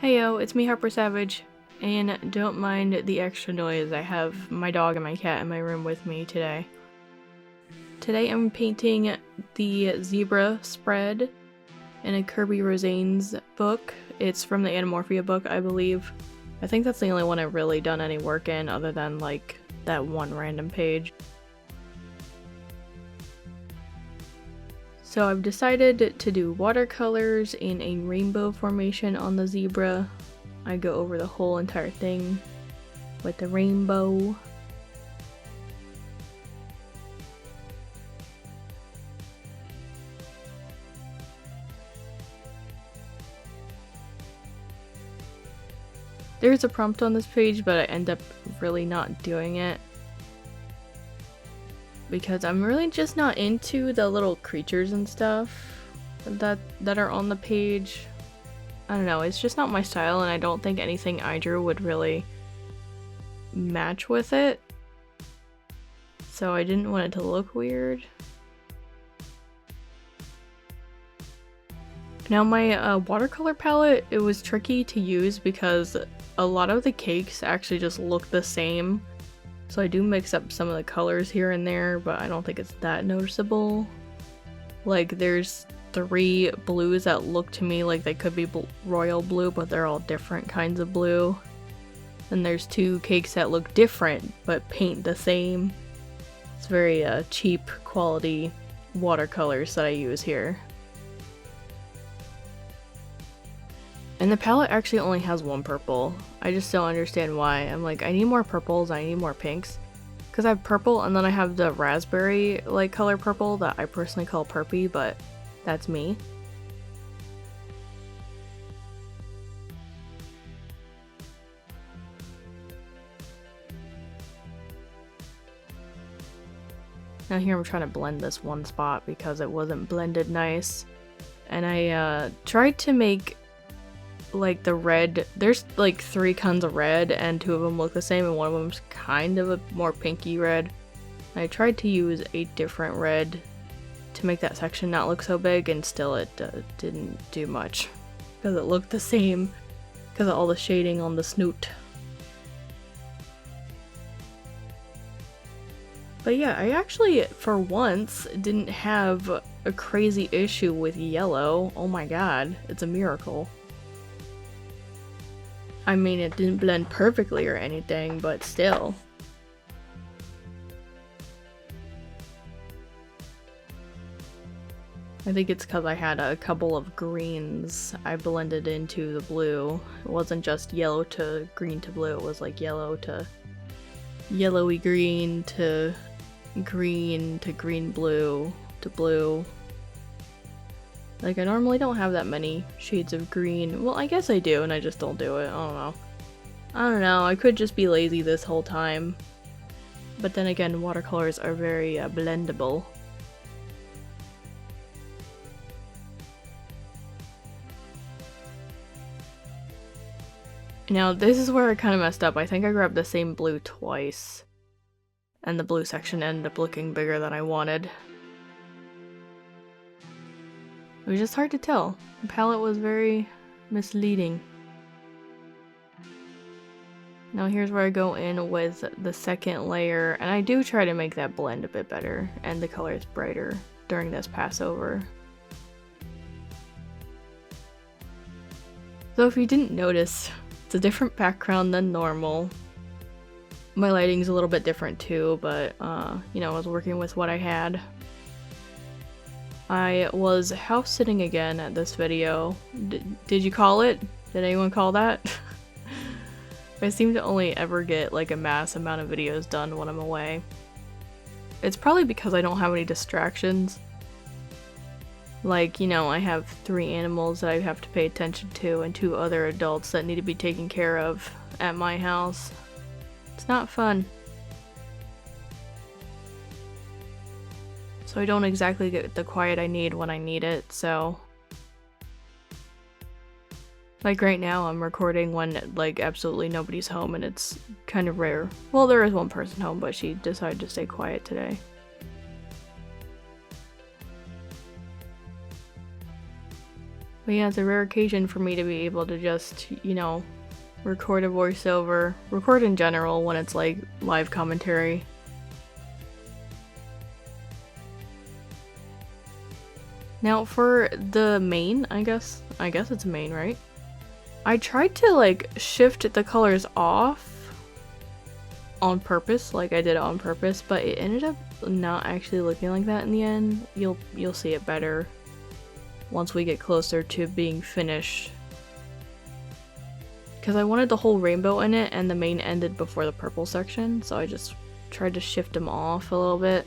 Heyo, it's me, Harper Savage, and don't mind the extra noise. I have my dog and my cat in my room with me today. Today I'm painting the zebra spread in a Kerby Rosanes book. It's from the Animorphia book, I believe. I think that's the only one I've really done any work in other than like that one random page. So I've decided to do watercolors in a rainbow formation on the zebra. I go over the whole entire thing with the rainbow. There's a prompt on this page, but I end up really not doing it because I'm really just not into the little creatures and stuff that are on the page. I don't know, it's just not my style, and I don't think anything I drew would really match with it. So I didn't want it to look weird. Now my watercolor palette, it was tricky to use because a lot of the cakes actually just look the same. So I do mix up some of the colors here and there, but I don't think it's that noticeable. Like there's 3 blues that look to me like they could be royal blue, but they're all different kinds of blue. And there's 2 cakes that look different, but paint the same. It's very cheap quality watercolors that I use here. And the palette actually only has 1 purple. I just don't understand why. I'm like, I need more purples, I need more pinks. Because I have purple, and then I have the raspberry like color purple that I personally call Purpy, but that's me. Now here I'm trying to blend this one spot because it wasn't blended nice. And I tried to make like the red, there's like 3 kinds of red and 2 of them look the same and one of them's kind of a more pinky red. I tried to use a different red to make that section not look so big, and still it didn't do much because it looked the same because of all the shading on the snoot. But yeah, I actually for once didn't have a crazy issue with yellow. Oh my god, it's a miracle. I mean, it didn't blend perfectly or anything, but still. I think it's because I had a couple of greens I blended into the blue. It wasn't just yellow to green to blue, it was like yellow to yellowy green to green blue to blue. Like, I normally don't have that many shades of green. Well, I guess I do, and I just don't do it. I don't know. I could just be lazy this whole time. But then again, watercolors are very blendable. Now, this is where I kind of messed up. I think I grabbed the same blue twice. And the blue section ended up looking bigger than I wanted. It was just hard to tell. The palette was very misleading. Now here's where I go in with the second layer, and I do try to make that blend a bit better and the colors brighter during this passover. So if you didn't notice, it's a different background than normal. My lighting's a little bit different too, but you know, I was working with what I had. I was house sitting again at this video. Did you call it? Did anyone call that? I seem to only ever get like a mass amount of videos done when I'm away. It's probably because I don't have any distractions. Like, you know, I have 3 animals that I have to pay attention to and 2 other adults that need to be taken care of at my house. It's not fun. So I don't exactly get the quiet I need when I need it, so... Like right now I'm recording when like absolutely nobody's home and it's kind of rare. Well, there is one person home, but she decided to stay quiet today. But yeah, it's a rare occasion for me to be able to just, you know, record a voiceover, record in general when it's like live commentary. Now for the main, I guess it's main, right? I tried to like shift the colors off on purpose, like I did it on purpose, but it ended up not actually looking like that in the end. You'll see it better once we get closer to being finished. Because I wanted the whole rainbow in it, and the main ended before the purple section, so I just tried to shift them off a little bit.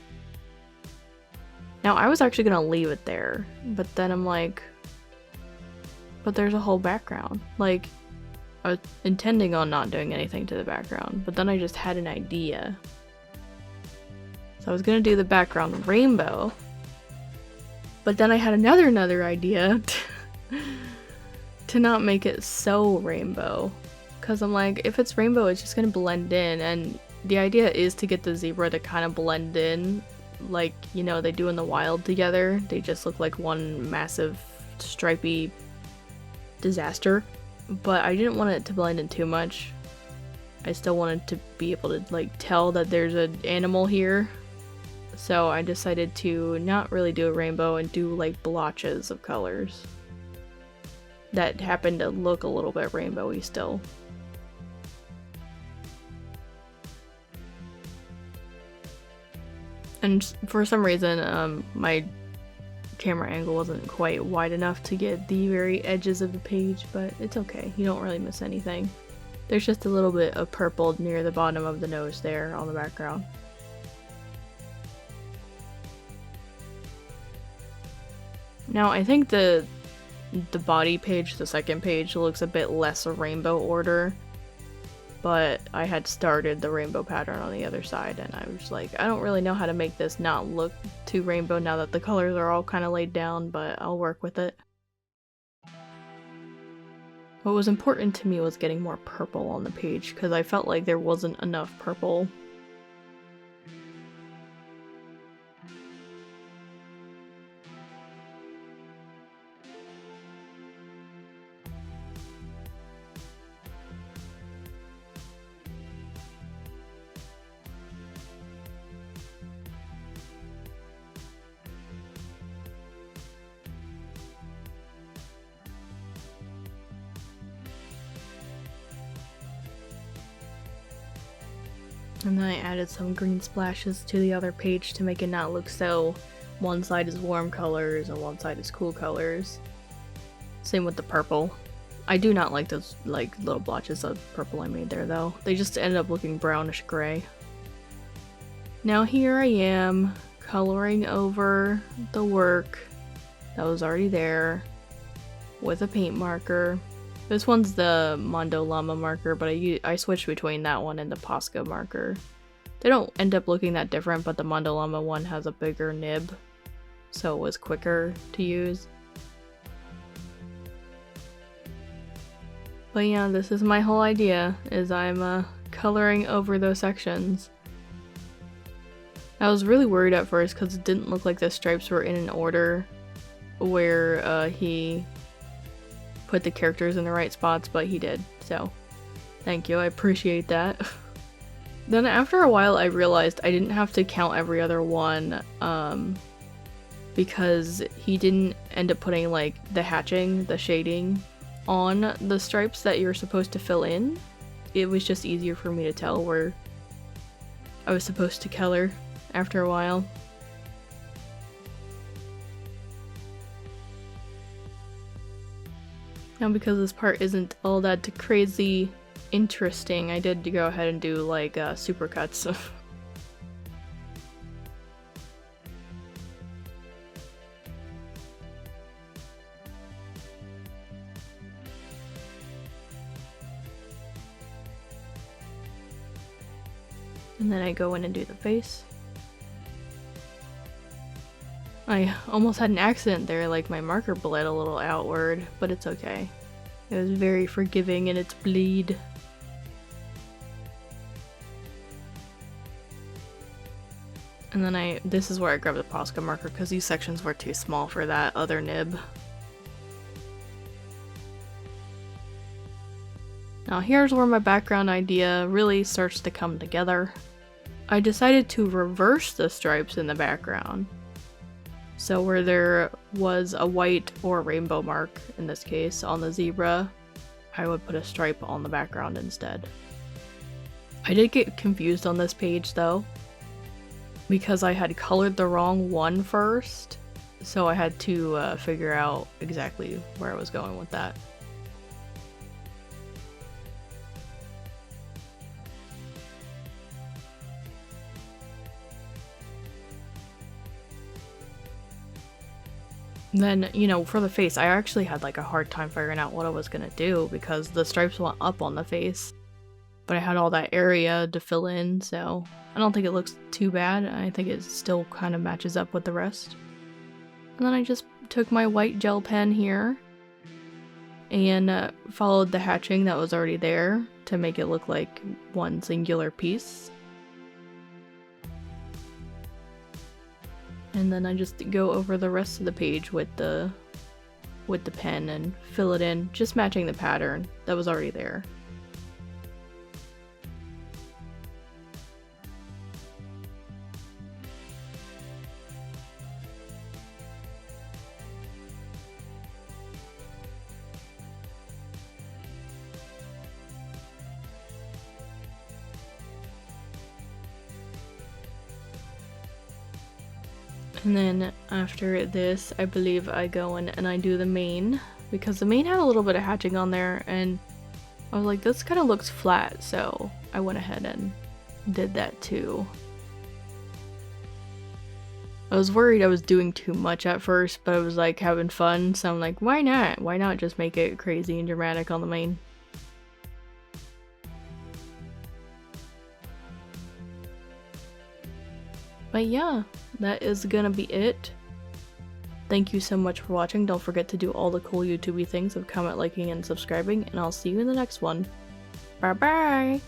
Now, I was actually gonna leave it there, but then I'm like, but there's a whole background. Like, I was intending on not doing anything to the background, but then I just had an idea. So I was gonna do the background rainbow, but then I had another idea to not make it so rainbow. Because I'm like, if it's rainbow, it's just gonna blend in, and the idea is to get the zebra to kind of blend in, like, you know, they do in the wild together. They just look like one massive stripy disaster. But I didn't want it to blend in too much. I still wanted to be able to like tell that there's an animal here. So I decided to not really do a rainbow and do like blotches of colors that happen to look a little bit rainbowy still. And for some reason, my camera angle wasn't quite wide enough to get the very edges of the page, but it's okay. You don't really miss anything. There's just a little bit of purple near the bottom of the nose there on the background. Now I think the body page, the second page, looks a bit less a rainbow order, but I had started the rainbow pattern on the other side, and I was like, I don't really know how to make this not look too rainbow now that the colors are all kind of laid down, but I'll work with it. What was important to me was getting more purple on the page, because I felt like there wasn't enough purple. And then I added some green splashes to the other page to make it not look so one side is warm colors and one side is cool colors. Same with the purple. I do not like those like little blotches of purple I made there though. They just ended up looking brownish gray. Now here I am coloring over the work that was already there with a paint marker. This one's the Mondo Llama marker, but I switched between that one and the Posca marker. They don't end up looking that different, but the Mondo Llama one has a bigger nib, so it was quicker to use. But yeah, this is my whole idea, is I'm coloring over those sections. I was really worried at first because it didn't look like the stripes were in an order where he put the characters in the right spots, but he did, so thank you, I appreciate that. Then after a while I realized I didn't have to count every other one, because he didn't end up putting like the hatching, the shading on the stripes that you're supposed to fill in. It was just easier for me to tell where I was supposed to color after a while. Now because this part isn't all that crazy interesting, I did go ahead and do like supercuts. And then I go in and do the face. I almost had an accident there, like my marker bled a little outward, but it's okay. It was very forgiving in its bleed. And then this is where I grabbed the Posca marker because these sections were too small for that other nib. Now here's where my background idea really starts to come together. I decided to reverse the stripes in the background. So where there was a white or rainbow mark, in this case, on the zebra, I would put a stripe on the background instead. I did get confused on this page though, because I had colored the wrong one first, so I had to figure out exactly where I was going with that. Then, you know, for the face, I actually had like a hard time figuring out what I was gonna do because the stripes went up on the face. But I had all that area to fill in, so I don't think it looks too bad. I think it still kind of matches up with the rest. And then I just took my white gel pen here and followed the hatching that was already there to make it look like one singular piece. And then I just go over the rest of the page with the pen and fill it in, just matching the pattern that was already there. And then after this, I believe I go in and I do the mane, because the mane had a little bit of hatching on there and I was like, this kind of looks flat, so I went ahead and did that too. I was worried I was doing too much at first, but I was like having fun, so I'm like, why not? Why not just make it crazy and dramatic on the mane? But yeah, that is gonna be it. Thank you so much for watching. Don't forget to do all the cool YouTubey things of comment, liking, and subscribing, and I'll see you in the next one. Bye bye!